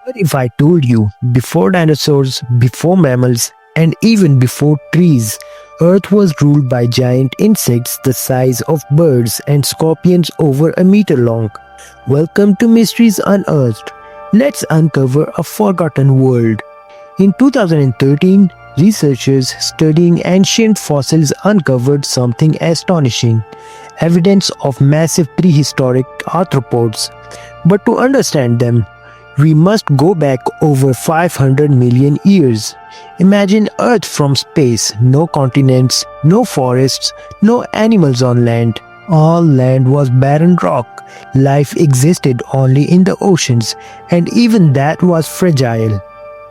What if I told you, before dinosaurs, before mammals, and even before trees, Earth was ruled by giant insects the size of birds and scorpions over a meter long? Welcome to Mysteries Unearthed. Let's uncover a forgotten world. In 2013, researchers studying ancient fossils uncovered something astonishing: evidence of massive prehistoric arthropods. But to understand them, we must go back over 500 million years. Imagine Earth from space: no continents, no forests, no animals on land. All land was barren rock. Life existed only in the oceans, and even that was fragile.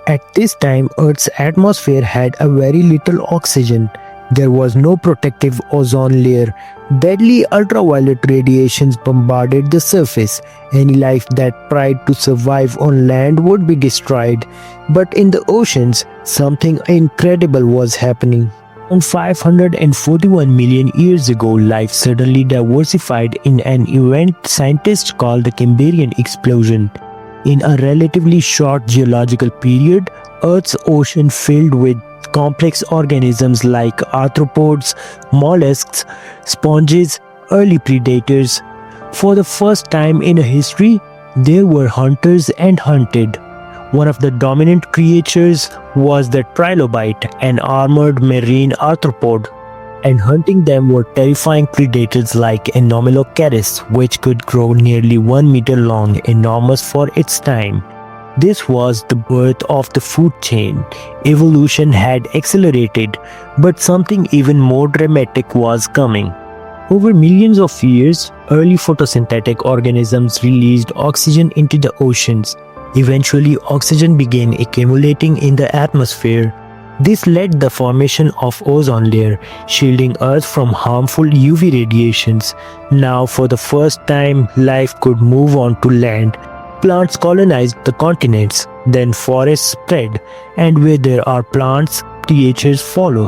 At this time, Earth's atmosphere had a very little oxygen. There was no protective ozone layer. Deadly ultraviolet radiations bombarded the surface. Any life that tried to survive on land would be destroyed. But in the oceans, something incredible was happening. Around 541 million years ago, life suddenly diversified in an event scientists call the Cambrian explosion. In a relatively short geological period, Earth's ocean filled with complex organisms like arthropods, mollusks, sponges, early predators. For the first time in history, there were hunters and hunted. One of the dominant creatures was the trilobite, an armored marine arthropod, and hunting them were terrifying predators like Anomalocaris, which could grow nearly 1 meter long, enormous for its time. This was the birth of the food chain. Evolution had accelerated, but something even more dramatic was coming. Over millions of years, early photosynthetic organisms released oxygen into the oceans. Eventually, oxygen began accumulating in the atmosphere. This led to the formation of ozone layer, shielding Earth from harmful UV radiations. Now, for the first time, life could move on to land. Plants colonized the continents, then forests spread, and where there are plants, creatures follow.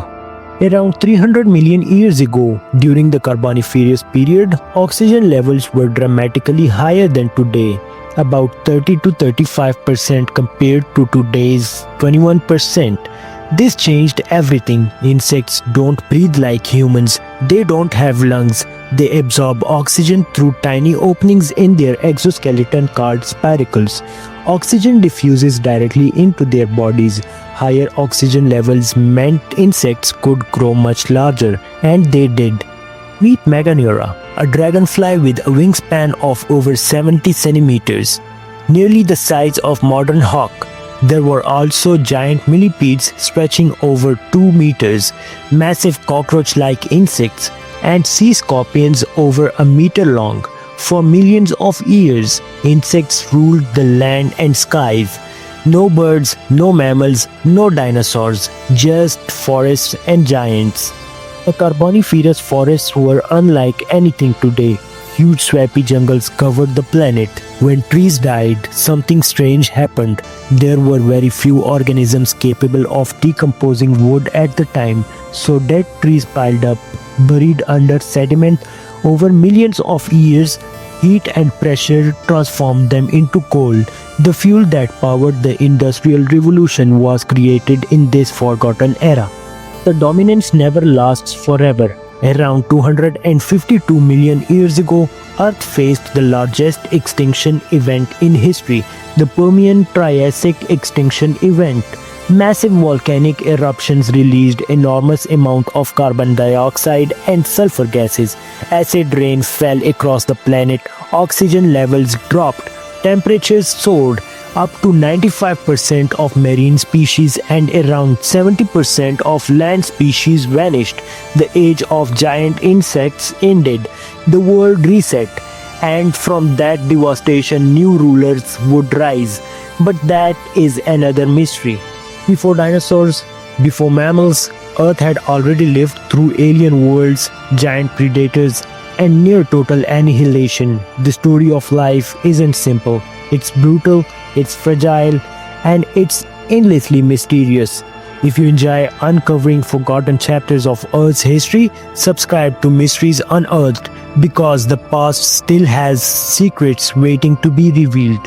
Around 300 million years ago, during the Carboniferous period, oxygen levels were dramatically higher than today, about 30 to 35% compared to today's 21%. This changed everything. Insects don't breathe like humans. They don't have lungs. They absorb oxygen through tiny openings in their exoskeleton called spiracles. Oxygen diffuses directly into their bodies. Higher oxygen levels meant insects could grow much larger, and they did. Meet Meganeura, a dragonfly with a wingspan of over 70 centimeters, nearly the size of modern hawk. There were also giant millipedes stretching over 2 meters, massive cockroach-like insects, and sea scorpions over a meter long. For millions of years, insects ruled the land and skies. No birds, no mammals, no dinosaurs, just forests and giants. The Carboniferous forests were unlike anything today. Huge swampy jungles covered the planet. When trees died, something strange happened. There were very few organisms capable of decomposing wood at the time, so dead trees piled up, buried under sediment. Over millions of years, heat and pressure transformed them into coal. The fuel that powered the Industrial Revolution was created in this forgotten era. The dominance never lasts forever. Around 252 million years ago, Earth faced the largest extinction event in history, the Permian-Triassic extinction event. Massive volcanic eruptions released enormous amounts of carbon dioxide and sulfur gases. Acid rain fell across the planet, oxygen levels dropped, temperatures soared. Up to 95% of marine species and around 70% of land species vanished. The age of giant insects ended. The world reset. And from that devastation, new rulers would rise. But that is another mystery. Before dinosaurs, before mammals, Earth had already lived through alien worlds, giant predators, and near total annihilation. The story of life isn't simple. It's brutal, it's fragile, and it's endlessly mysterious. If you enjoy uncovering forgotten chapters of Earth's history, subscribe to Mysteries Unearthed, because the past still has secrets waiting to be revealed.